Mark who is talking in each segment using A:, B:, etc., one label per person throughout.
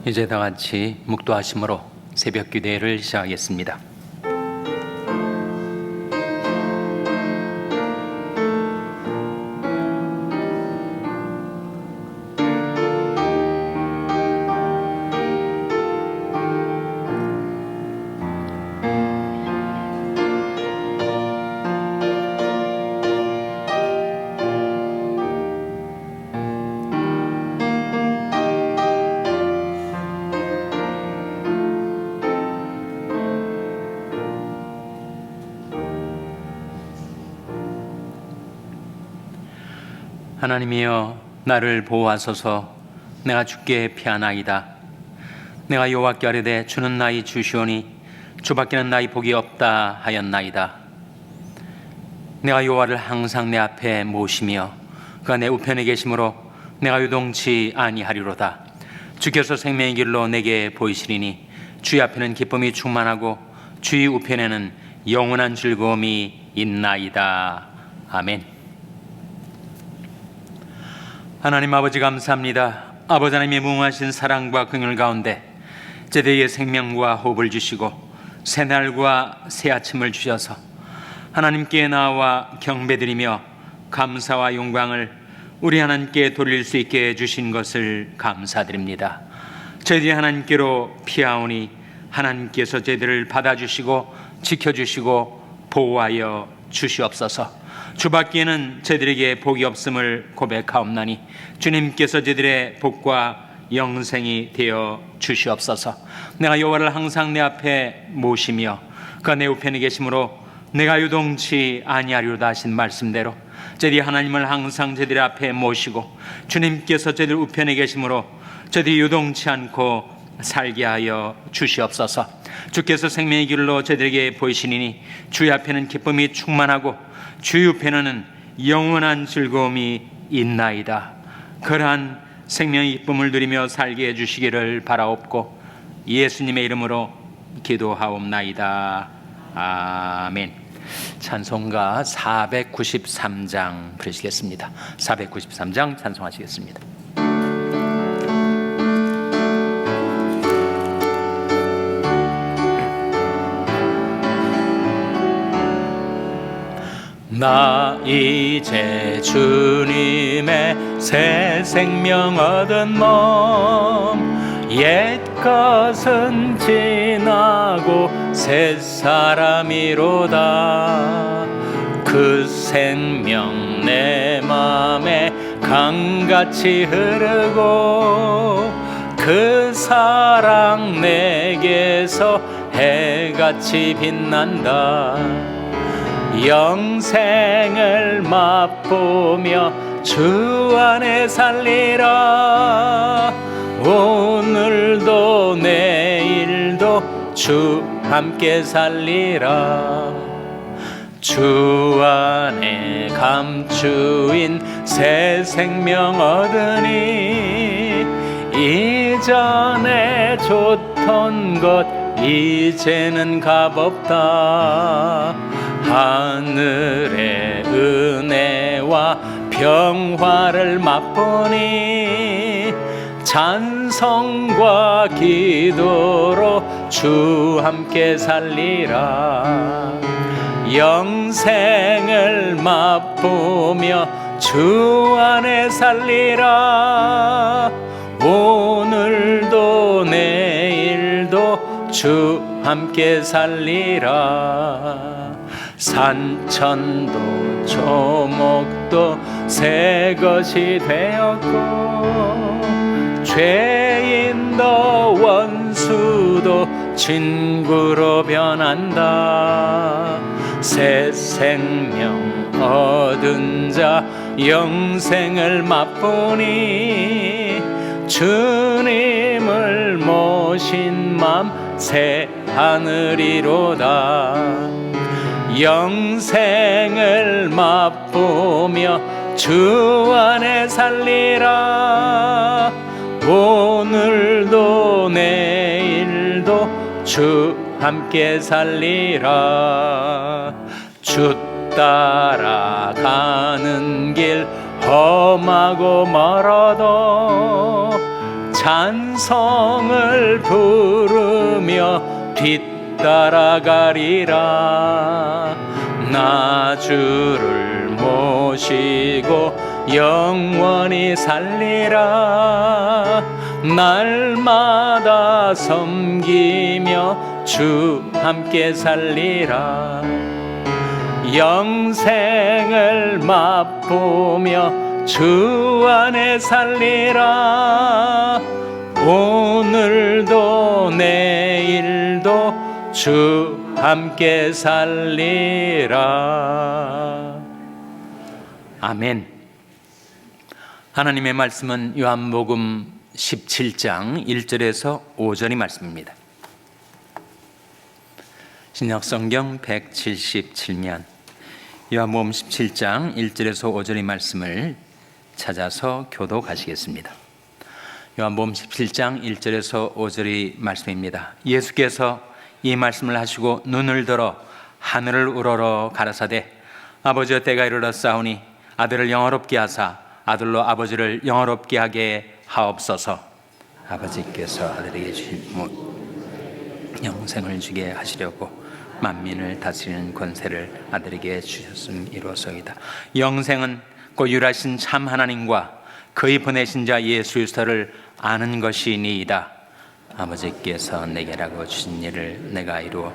A: 이제 다 같이 묵도하심으로 새벽 기도회를 시작하겠습니다. 하나님이여, 나를 보호하소서. 내가 주께 피하나이다. 내가 여호와께 아뢰되 주는 나의 주시오니 주밖에는 나의 복이 없다 하였나이다. 내가 여호와를 항상 내 앞에 모시며 그가 내 우편에 계심으로 내가 요동치 아니하리로다. 주께서 생명의 길로 내게 보이시리니 주의 앞에는 기쁨이 충만하고 주의 우편에는 영원한 즐거움이 있나이다. 아멘. 하나님 아버지, 감사합니다. 아버지 하나님의 무궁하신 사랑과 긍휼 가운데 제대의 생명과 호흡을 주시고 새날과 새 아침을 주셔서 하나님께 나와 경배드리며 감사와 영광을 우리 하나님께 돌릴 수 있게 해주신 것을 감사드립니다. 저희들이 하나님께로 피하오니 하나님께서 저희들을 받아주시고 지켜주시고 보호하여 주시옵소서. 주밖에는 저희들에게 복이 없음을 고백하옵나니 주님께서 저희들의 복과 영생이 되어 주시옵소서. 내가 여호와를 항상 내 앞에 모시며 그가 내 우편에 계심으로 내가 요동치 아니하리로다 하신 말씀대로 저희들이 하나님을 항상 저희들 앞에 모시고 주님께서 저희들 우편에 계심으로 저희들이 요동치 않고 살게 하여 주시옵소서. 주께서 생명의 길로 저희들에게 보이시니 주의 앞에는 기쁨이 충만하고 주의 우편에는 영원한 즐거움이 있나이다. 그러한 생명의 기쁨을 누리며 살게 해주시기를 바라옵고 예수님의 이름으로 기도하옵나이다. 아멘. 찬송가 493장 부르시겠습니다. 493장 찬송하시겠습니다. 나 이제 주님의 새 생명 얻은 몸, 옛 것은 지나고 새 사람이로다. 그 생명 내 맘에 강같이 흐르고 그 사랑 내게서 해같이 빛난다. 영생을 맛보며 주 안에 살리라. 오늘도 내일도 주 함께 살리라. 주 안에 감추인 새 생명 얻으니 이전에 좋던 것 이제는 값없다. 하늘의 은혜와 평화를 맛보니 찬송과 기도로 주 함께 살리라. 영생을 맛보며 주 안에 살리라. 오늘도 내일도 주 함께 살리라. 산천도 조목도 새 것이 되었고 죄인도 원수도 친구로 변한다. 새 생명 얻은 자 영생을 맛보니 주님을 모신 맘 새 하늘이로다. 영생을 맛보며 주 안에 살리라. 오늘도 내일도 주 함께 살리라. 주 따라가는 길 험하고 멀어도 찬송을 부르며 뒤따라가리라. 나 주를 모시고 영원히 살리라. 날마다 섬기며 주 함께 살리라. 영생을 맛보며 주 안에 살리라. 오늘도 내일도 주 함께 살리라. 아멘. 하나님의 말씀은 요한복음 17장 1절에서 5절의 말씀입니다. 신약성경 177면 요한복음 17장 1절에서 5절의 말씀을 찾아서 교독하시겠습니다. 요한복음 17장 1절에서 5절의 말씀입니다. 예수께서 이 말씀을 하시고 눈을 들어 하늘을 우러러 가라사대 아버지여 때가 이르렀사오니 아들을 영화롭게 하사 아들로 아버지를 영화롭게 하게 하옵소서. 아버지께서 아들에게 주신 영생을 주게 하시려고 만민을 다스리는 권세를 아들에게 주셨음이로소이다. 영생은 곧 유일하신 참 하나님과 그의 보내신 자 예수 그리스도를 아는 것이니이다. 아버지께서 내게라고 주신 일을 내가 이루어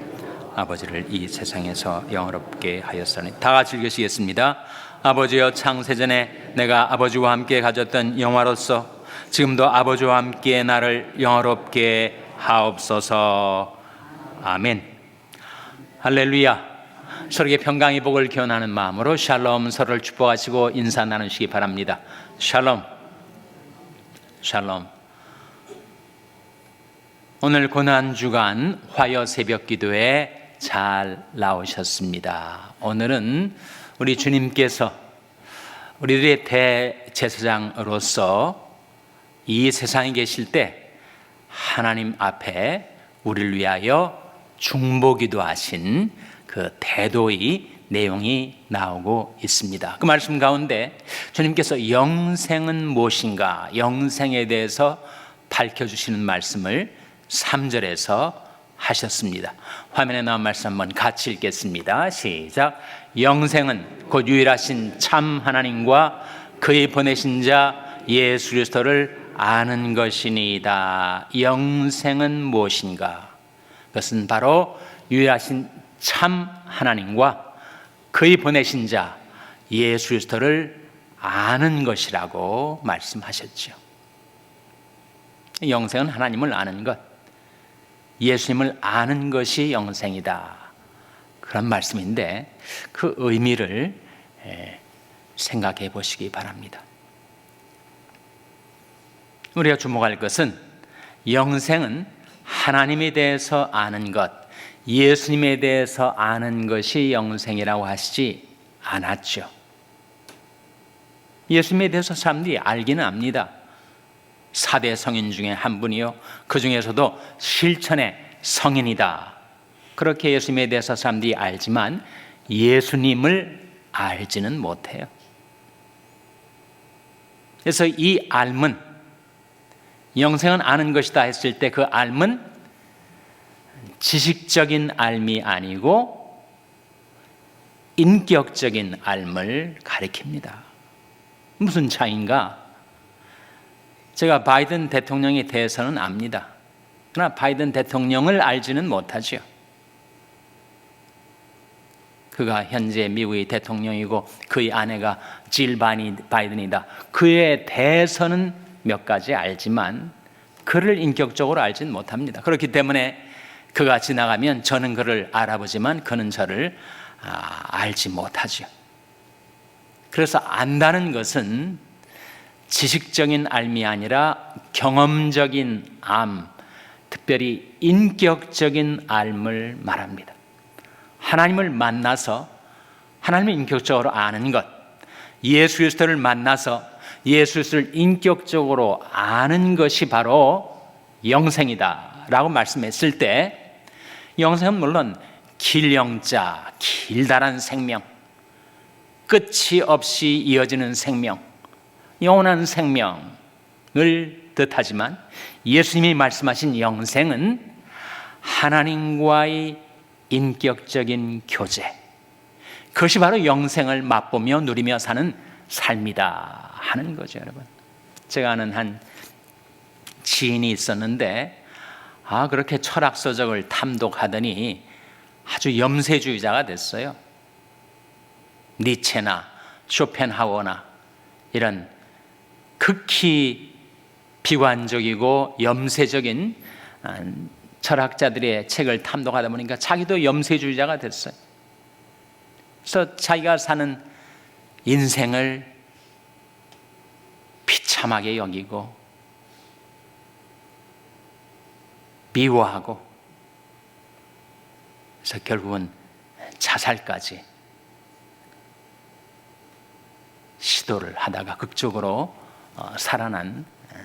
A: 아버지를 이 세상에서 영화롭게 하였으니. 다 같이 읽으시겠습니다. 아버지여, 창세전에 내가 아버지와 함께 가졌던 영화로서 지금도 아버지와 함께 나를 영화롭게 하옵소서. 아멘. 할렐루야. 서로에게 평강의 복을 기원하는 마음으로 샬롬, 서로를 축복하시고 인사 나누시기 바랍니다. 샬롬. 샬롬. 오늘 고난주간 화요 새벽 기도에 잘 나오셨습니다. 오늘은 우리 주님께서 우리들의 대제사장으로서 이 세상에 계실 때 하나님 앞에 우리를 위하여 중보기도 하신 그 대도의 내용이 나오고 있습니다. 그 말씀 가운데 주님께서 영생은 무엇인가, 영생에 대해서 밝혀주시는 말씀을 3절에서 하셨습니다. 화면에 나온 말씀 한번 같이 읽겠습니다. 시작. 영생은 곧 유일하신 참 하나님과 그의 보내신 자 예수 그리스도를 아는 것이니이다. 영생은 무엇인가? 그것은 바로 유일하신 참 하나님과 그의 보내신 자 예수 그리스도를 아는 것이라고 말씀하셨죠. 영생은 하나님을 아는 것, 예수님을 아는 것이 영생이다. 그런 말씀인데 그 의미를 생각해 보시기 바랍니다. 우리가 주목할 것은 영생은 하나님에 대해서 아는 것, 예수님에 대해서 아는 것이 영생이라고 하시지 않았죠. 예수님에 대해서 사람들이 알기는 압니다. 4대 성인 중에 한 분이요, 그 중에서도 실천의 성인이다. 그렇게 예수님에 대해서 사람들이 알지만 예수님을 알지는 못해요. 그래서 이 알문, 영생은 아는 것이다 했을 때 그 알문 지식적인 알미 아니고 인격적인 알을 가리킵니다. 무슨 차이인가? 제가 바이든 대통령에 대해서는 압니다. 그러나 바이든 대통령을 알지는 못하죠. 그가 현재 미국의 대통령이고 그의 아내가 질 바이든이다. 그에 대해서는 몇 가지 알지만 그를 인격적으로 알지는 못합니다. 그렇기 때문에 그가 지나가면 저는 그를 알아보지만 그는 저를 알지 못하죠. 그래서 안다는 것은 지식적인 알미 아니라 경험적인 암, 특별히 인격적인 알을 말합니다. 하나님을 만나서 하나님을 인격적으로 아는 것, 예수 그리스도를 만나서 예수 그리스도를 인격적으로 아는 것이 바로 영생이다 라고 말씀했을 때, 영생은 물론 길영자, 길다란 생명, 끝이 없이 이어지는 생명, 영원한 생명을 뜻하지만 예수님이 말씀하신 영생은 하나님과의 인격적인 교제, 그것이 바로 영생을 맛보며 누리며 사는 삶이다 하는 거죠. 여러분, 제가 아는 한 지인이 있었는데 그렇게 철학서적을 탐독하더니 아주 염세주의자가 됐어요. 니체나 쇼펜하우어나 이런 극히 비관적이고 염세적인 철학자들의 책을 탐독하다 보니까 자기도 염세주의자가 됐어요. 그래서 자기가 사는 인생을 비참하게 여기고 미워하고, 그래서 결국은 자살까지 시도를 하다가 극적으로 살아난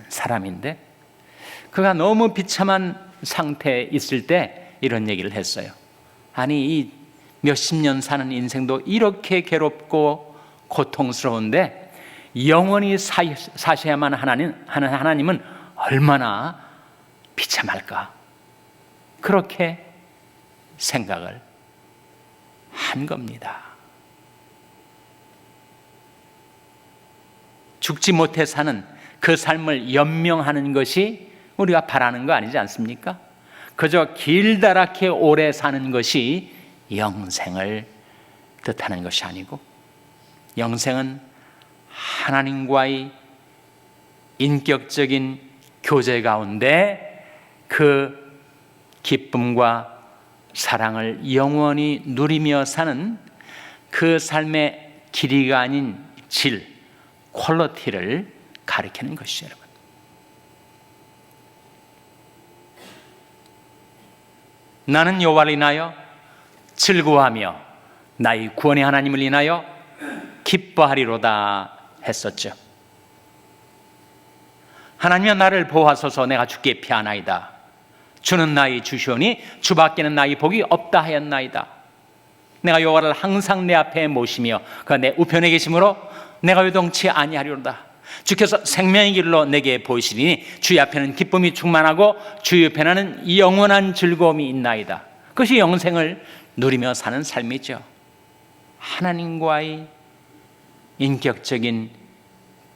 A: 사람인데, 그가 너무 비참한 상태에 있을 때 이런 얘기를 했어요. 아니, 이 몇십 년 사는 인생도 이렇게 괴롭고 고통스러운데 영원히 사셔야만 하는 하나님은 얼마나 비참할까, 그렇게 생각을 한 겁니다. 죽지 못해 사는 그 삶을 연명하는 것이 우리가 바라는 거 아니지 않습니까? 그저 길다랗게 오래 사는 것이 영생을 뜻하는 것이 아니고, 영생은 하나님과의 인격적인 교제 가운데 그 기쁨과 사랑을 영원히 누리며 사는 그 삶의 길이가 아닌 질, 퀄리티를 가리키는 것이죠. 여러분, 나는 여호와를 인하여 즐거워하며 나의 구원의 하나님을 인하여 기뻐하리로다 했었죠. 하나님이여 나를 보호하소서. 내가 주께 피하나이다. 주는 나의 주시오니 주밖에는 나의 복이 없다 하였나이다. 내가 여호와를 항상 내 앞에 모시며 그가 내 우편에 계심으로 내가 요동치 아니하리로다. 주께서 생명의 길로 내게 보이시리니 주의 앞에는 기쁨이 충만하고 주의 옆에는 영원한 즐거움이 있나이다. 그것이 영생을 누리며 사는 삶이죠. 하나님과의 인격적인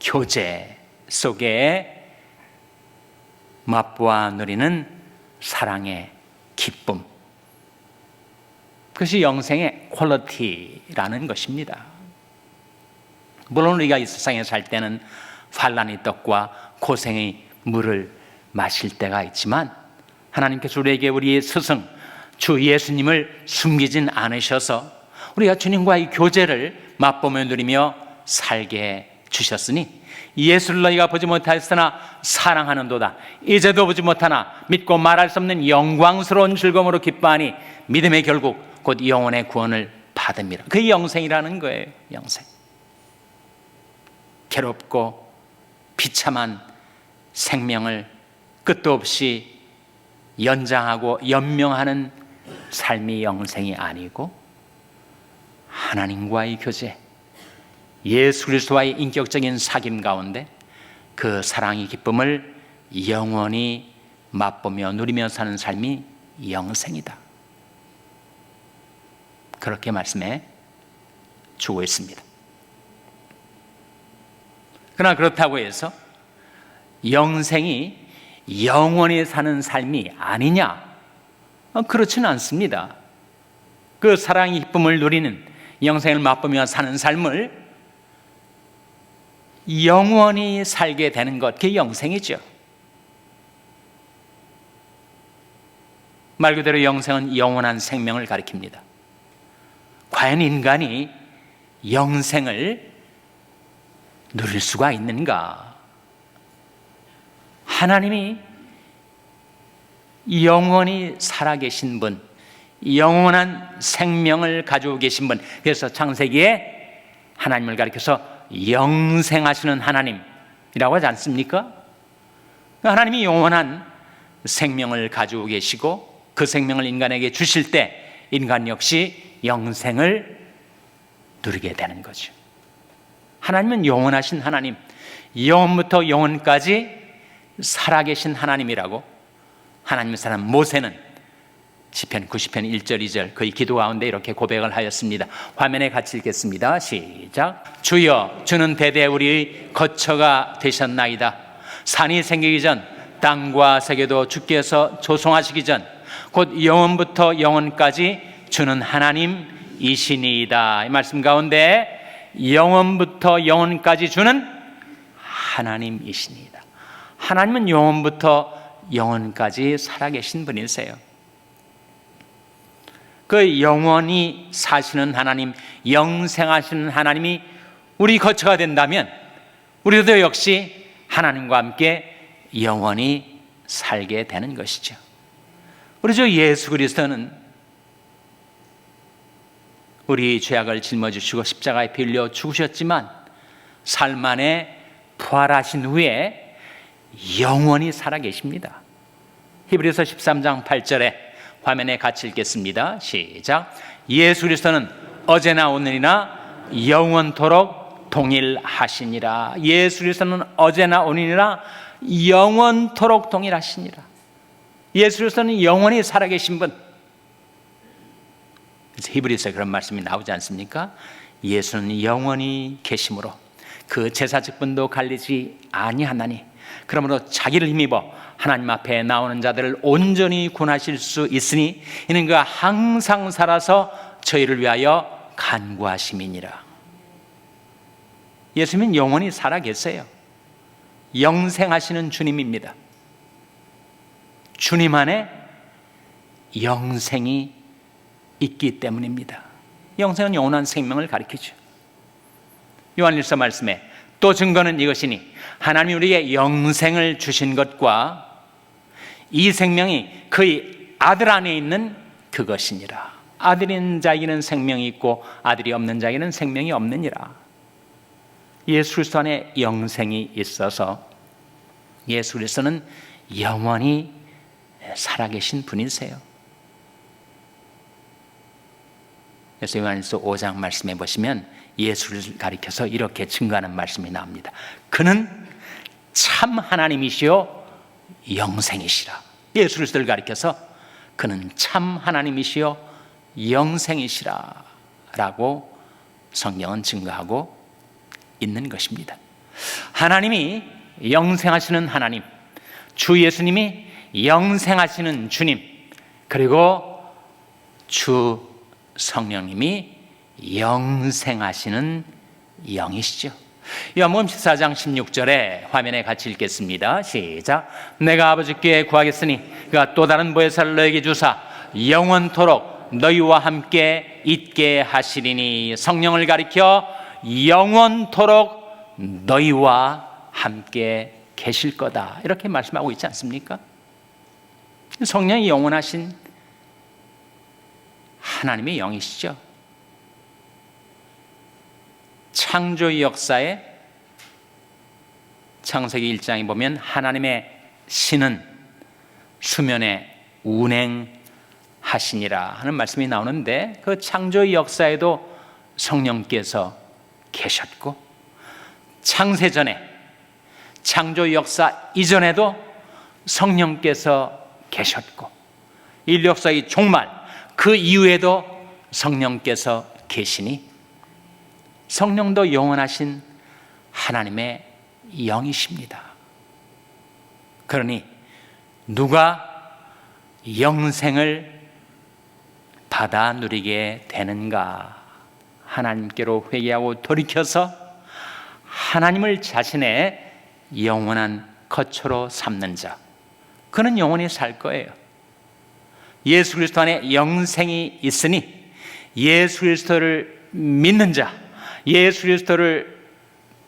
A: 교제 속에 맛보아 누리는 사랑의 기쁨, 그것이 영생의 퀄리티라는 것입니다. 물론 우리가 이 세상에 살 때는 환난의 떡과 고생의 물을 마실 때가 있지만, 하나님께서 우리에게 우리의 스승 주 예수님을 숨기진 않으셔서 우리가 주님과의 교제를 맛보며 누리며 살게 주셨으니, 예수를 너희가 보지 못하였으나 사랑하는도다. 이제도 보지 못하나 믿고 말할 수 없는 영광스러운 즐거움으로 기뻐하니 믿음의 결국 곧 영혼의 구원을 받음이라. 그게 영생이라는 거예요. 영생. 괴롭고 비참한 생명을 끝도 없이 연장하고 연명하는 삶이 영생이 아니고, 하나님과의 교제, 예수 그리스도와의 인격적인 사귐 가운데 그 사랑의 기쁨을 영원히 맛보며 누리며 사는 삶이 영생이다. 그렇게 말씀해 주고 있습니다. 그러나 그렇다고 해서 영생이 영원히 사는 삶이 아니냐? 그렇지는 않습니다. 그 사랑의 기쁨을 누리는, 영생을 맛보며 사는 삶을 영원히 살게 되는 것, 그게 영생이죠. 말 그대로 영생은 영원한 생명을 가리킵니다. 과연 인간이 영생을 누릴 수가 있는가? 하나님이 영원히 살아계신 분, 영원한 생명을 가지고 계신 분, 그래서 창세기에 하나님을 가리켜서 영생하시는 하나님이라고 하지 않습니까? 하나님이 영원한 생명을 가지고 계시고 그 생명을 인간에게 주실 때 인간 역시 영생을 누리게 되는 거죠. 하나님은 영원하신 하나님, 영원부터 영원까지 살아계신 하나님이라고 하나님의 사람 모세는 시편 90편 1절 2절 그의 기도 가운데 이렇게 고백을 하였습니다. 화면에 같이 읽겠습니다. 시작. 주여, 주는 대대 우리의 거처가 되셨나이다. 산이 생기기 전 땅과 세계도 주께서 조성하시기 전 곧 영원부터 영원까지 주는 하나님이시니이다. 이 말씀 가운데 영원부터 영원까지 주는 하나님이시니이다. 하나님은 영원부터 영원까지 살아계신 분이세요. 그 영원히 사시는 하나님, 영생하시는 하나님이 우리 거처가 된다면 우리도 역시 하나님과 함께 영원히 살게 되는 것이죠. 우리 주 예수 그리스도는 우리 죄악을 짊어지시고 십자가에 빌려 죽으셨지만 삶 안에 부활하신 후에 영원히 살아계십니다. 히브리서 13장 8절에 화면에 같이 읽겠습니다. 시작. 예수 그리스도는 어제나 오늘이나 영원토록 동일하시니라. 예수 그리스도는 어제나 오늘이나 영원토록 동일하시니라. 예수 그리스도는 영원히 살아계신 분. 그래서 히브리서에 그런 말씀이 나오지 않습니까? 예수는 영원히 계심으로 그 제사 직분도 갈리지 아니하나니 그러므로 자기를 힘입어 하나님 앞에 나오는 자들을 온전히 구원하실 수 있으니 이는 그가 항상 살아서 저희를 위하여 간구하심이니라. 예수님은 영원히 살아계세요. 영생하시는 주님입니다. 주님 안에 영생이 있기 때문입니다. 영생은 영원한 생명을 가리키죠. 요한일서 말씀에 또 증거는 이것이니 하나님이 우리에게 영생을 주신 것과 이 생명이 그의 아들 안에 있는 그것이니라. 아들이 있는 자에게는 생명이 있고 아들이 없는 자에게는 생명이 없느니라. 예수 그리스도 안에 영생이 있어서 예수 그리스도는 영원히 살아계신 분이세요. 그래서 요한일서 5장 말씀해 보시면 예수를 가리켜서 이렇게 증거하는 말씀이 나옵니다. 그는 참 하나님이시요 영생이시라. 예수 그리스도를 가리켜서 그는 참 하나님이시요 영생이시라 라고 성경은 증거하고 있는 것입니다. 하나님이 영생하시는 하나님, 주 예수님이 영생하시는 주님, 그리고 주 성령님이 영생하시는 영이시죠. 요한복음 14장 16절에 화면에 같이 읽겠습니다. 시작. 내가 아버지께 구하겠으니 그가 또 다른 보혜사를 너에게 주사 영원토록 너희와 함께 있게 하시리니. 성령을 가리켜 영원토록 너희와 함께 계실 거다 이렇게 말씀하고 있지 않습니까? 성령이 영원하신 하나님의 영이시죠. 창조의 역사에 창세기 1장에 보면 하나님의 신은 수면에 운행하시니라 하는 말씀이 나오는데 그 창조의 역사에도 성령께서 계셨고 창세전에 창조 역사 이전에도 성령께서 계셨고 인류 역사의 종말 그 이후에도 성령께서 계시니 성령도 영원하신 하나님의 영이십니다. 그러니 누가 영생을 받아 누리게 되는가? 하나님께로 회개하고 돌이켜서 하나님을 자신의 영원한 거처로 삼는 자, 그는 영원히 살 거예요. 예수 그리스도 안에 영생이 있으니 예수 그리스도를 믿는 자, 예수 그리스도를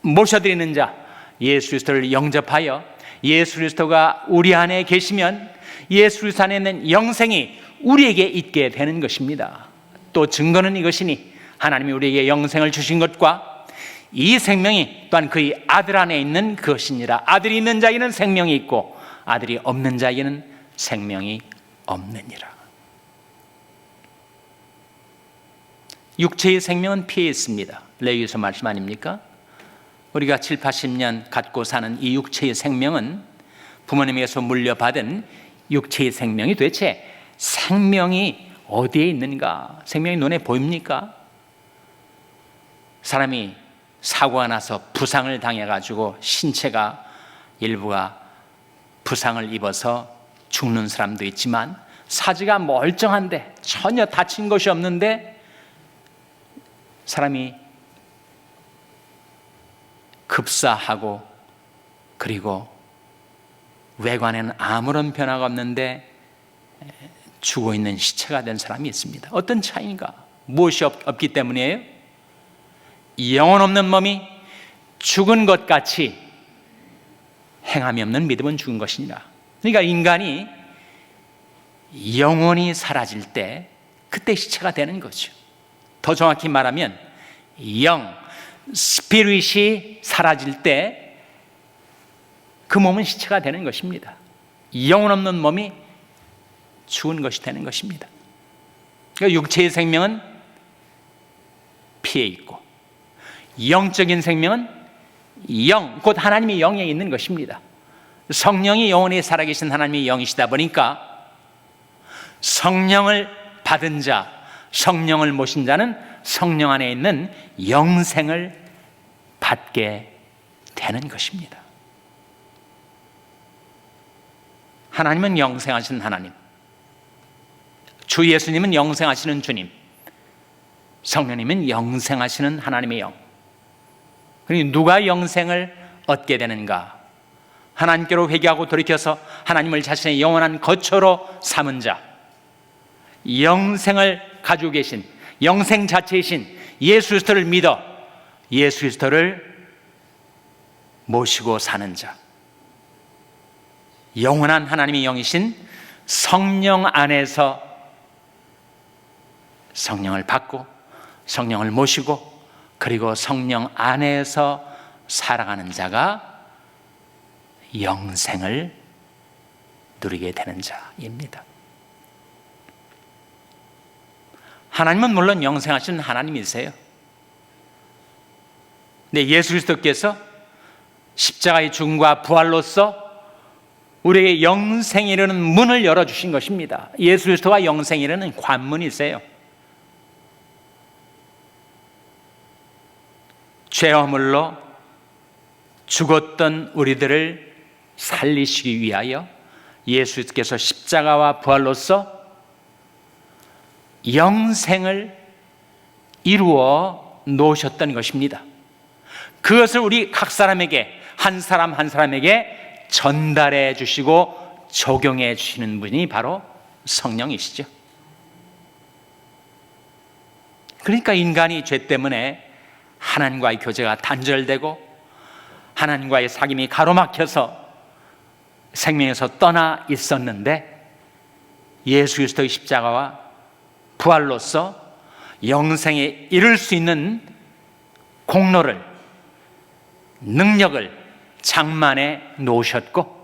A: 모셔드리는 자, 예수 그리스도를 영접하여 예수 그리스도가 우리 안에 계시면 예수 그리스도 안에 있는 영생이 우리에게 있게 되는 것입니다. 또 증거는 이것이니 하나님이 우리에게 영생을 주신 것과 이 생명이 또한 그의 아들 안에 있는 그것이니라. 아들이 있는 자에게는 생명이 있고 아들이 없는 자에게는 생명이 없느니라. 육체의 생명은 피해 있습니다. 레위기서 말씀 아닙니까? 우리가 7, 80년 갖고 사는 이 육체의 생명은 부모님에게서 물려받은 육체의 생명이 도대체 생명이 어디에 있는가? 생명이 눈에 보입니까? 사람이 사고가 나서 부상을 당해가지고 신체가 일부가 부상을 입어서 죽는 사람도 있지만, 사지가 멀쩡한데 전혀 다친 것이 없는데 사람이 급사하고 그리고 외관에는 아무런 변화가 없는데 죽어 있는 시체가 된 사람이 있습니다. 어떤 차이인가? 무엇이 없기 때문이에요? 영혼 없는 몸이 죽은 것 같이 행함이 없는 믿음은 죽은 것이니라. 그러니까 인간이 영혼이 사라질 때 그때 시체가 되는 거죠. 더 정확히 말하면 스피릿이 사라질 때 그 몸은 시체가 되는 것입니다. 영혼 없는 몸이 죽은 것이 되는 것입니다. 그러니까 육체의 생명은 피에 있고 영적인 생명은 곧 하나님의 영에 있는 것입니다. 성령이 영혼에 살아계신 하나님의 영이시다 보니까 성령을 받은 자, 성령을 모신 자는 성령 안에 있는 영생을 받게 되는 것입니다. 하나님은 영생하신 하나님, 주 예수님은 영생하시는 주님, 성령님은 영생하시는 하나님의 영. 그러니 누가 영생을 얻게 되는가? 하나님께로 회개하고 돌이켜서 하나님을 자신의 영원한 거처로 삼은 자, 영생을 가지고 계신 영생 자체이신 예수 그리스도를 믿어 예수 그리스도를 모시고 사는 자, 영원한 하나님의 영이신 성령 안에서 성령을 받고 성령을 모시고 그리고 성령 안에서 살아가는 자가 영생을 누리게 되는 자입니다. 하나님은 물론 영생하신 하나님이세요. 근데 예수 그리스도께서 십자가의 죽음과 부활로서 우리에게 영생에 이르는 문을 열어주신 것입니다. 예수 그리스도와 영생에 이르는 관문이세요. 죄와 허물로 죽었던 우리들을 살리시기 위하여 예수께서 십자가와 부활로서 영생을 이루어 놓으셨던 것입니다. 그것을 우리 각 사람에게 한 사람 한 사람에게 전달해 주시고 적용해 주시는 분이 바로 성령이시죠. 그러니까 인간이 죄 때문에 하나님과의 교제가 단절되고 하나님과의 사귐이 가로막혀서 생명에서 떠나 있었는데 예수 그리스도의 십자가와 부활로서 영생에 이를 수 있는 공로를, 능력을 장만해 놓으셨고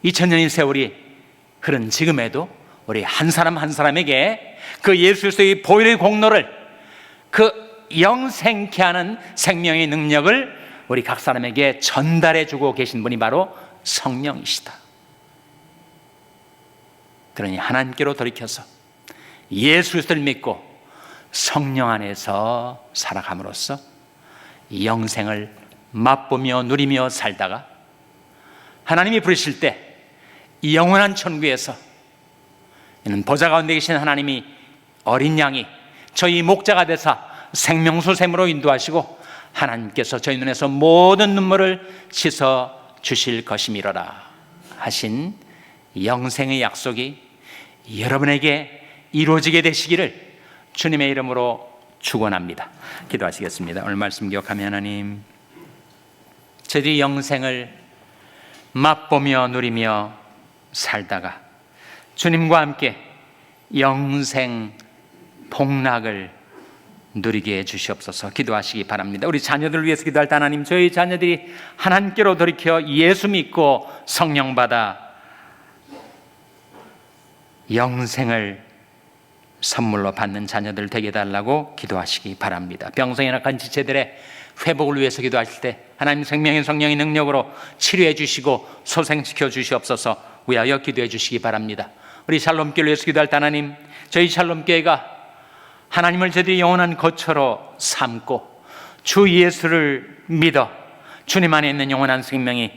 A: 2000년의 세월이 흐른 지금에도 우리 한 사람 한 사람에게 그 예수 그리스도의 보혈의 공로를, 그 영생케 하는 생명의 능력을 우리 각 사람에게 전달해 주고 계신 분이 바로 성령이시다. 그러니 하나님께로 돌이켜서 예수 그리스도를 믿고 성령 안에서 살아감으로써 영생을 맛보며 누리며 살다가 하나님이 부르실 때 이 영원한 천국에서 이는 보좌 가운데 계신 하나님이 어린 양이 저희 목자가 되사 생명수 샘으로 인도하시고 하나님께서 저희 눈에서 모든 눈물을 씻어 주실 것이미로라 하신 영생의 약속이 여러분에게 이루어지게 되시기를 주님의 이름으로 축원합니다. 기도하시겠습니다. 오늘 말씀 기억하며 하나님, 저희들이 영생을 맛보며 누리며 살다가 주님과 함께 영생 복락을 누리게 해주시옵소서. 기도하시기 바랍니다. 우리 자녀들을 위해서 기도할 때 하나님, 저희 자녀들이 하나님께로 돌이켜 예수 믿고 성령 받아 영생을 선물로 받는 자녀들 되게 해달라고 기도하시기 바랍니다. 병성에 낙한 지체들의 회복을 위해서 기도하실 때 하나님 생명의 성령의 능력으로 치료해 주시고 소생시켜 주시옵소서 위하여 기도해 주시기 바랍니다. 우리 샬롬교회를 위해서 기도할 때 하나님, 저희 샬롬교회가 하나님을 저희들이 영원한 거처로 삼고 주 예수를 믿어 주님 안에 있는 영원한 생명이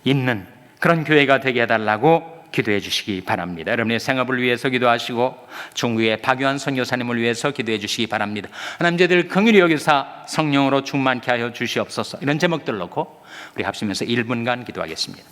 A: 있는 그런 교회가 되게 해달라고 기도해 주시기 바랍니다. 여러분의 생업을 위해서 기도하시고 중국의 박유한 선교사님을 위해서 기도해 주시기 바랍니다. 하나님, 저희들 긍휼히 여기사 성령으로 충만케 하여 주시옵소서. 이런 제목들 놓고 우리 합심해서 1분간 기도하겠습니다.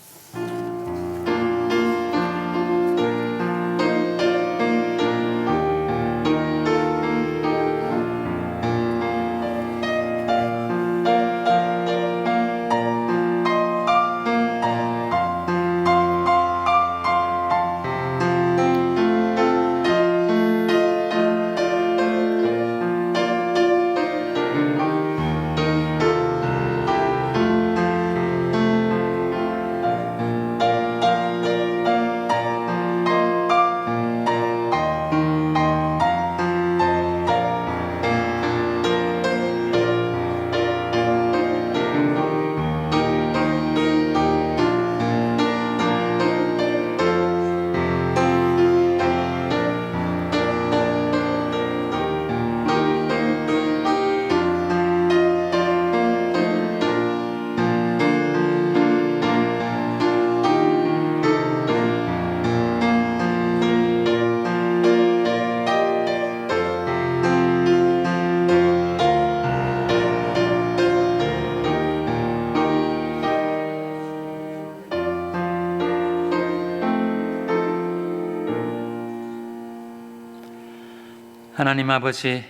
A: 하나님 아버지,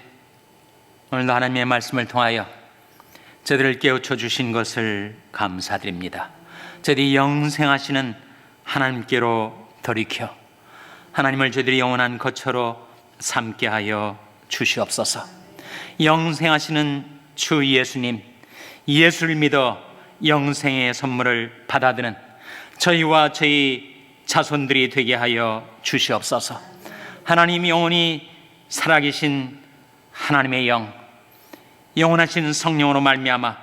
A: 오늘도 하나님의 말씀을 통하여 저희들을 깨우쳐 주신 것을 감사드립니다. 저희들이 영생하시는 하나님께로 돌이켜 하나님을 저희들이 영원한 거처로 삼게 하여 주시옵소서. 영생하시는 주 예수님, 예수를 믿어 영생의 선물을 받아드는 저희와 저희 자손들이 되게 하여 주시옵소서. 하나님 영원히 살아계신 하나님의 영원하신 성령으로 말미암아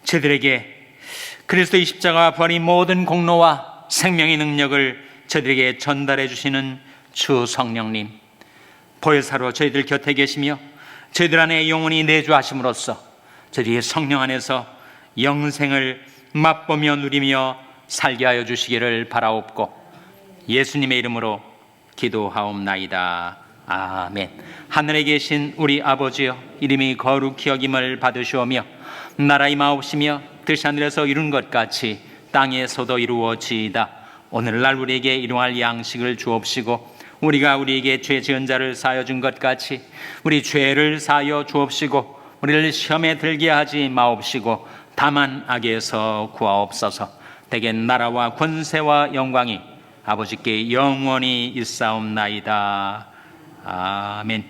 A: 저들에게 그리스도의 십자가 부활의 모든 공로와 생명의 능력을 저들에게 전달해 주시는 주 성령님, 보혜사로 저희들 곁에 계시며 저희들 안에 영원히 내주하심으로써 저희의 성령 안에서 영생을 맛보며 누리며 살게 하여 주시기를 바라옵고 예수님의 이름으로 기도하옵나이다. 아멘. 하늘에 계신 우리 아버지여, 이름이 거룩히 여김을 받으시오며 나라 임하옵시며 뜻이 하늘에서 이룬 것 같이 땅에서도 이루어지이다. 오늘날 우리에게 일용할 양식을 주옵시고 우리가 우리에게 죄 지은 자를 사하여 준 것 같이 우리 죄를 사하여 주옵시고 우리를 시험에 들게 하지 마옵시고 다만 악에서 구하옵소서. 대개 나라와 권세와 영광이 아버지께 영원히 있사옵나이다. 아멘.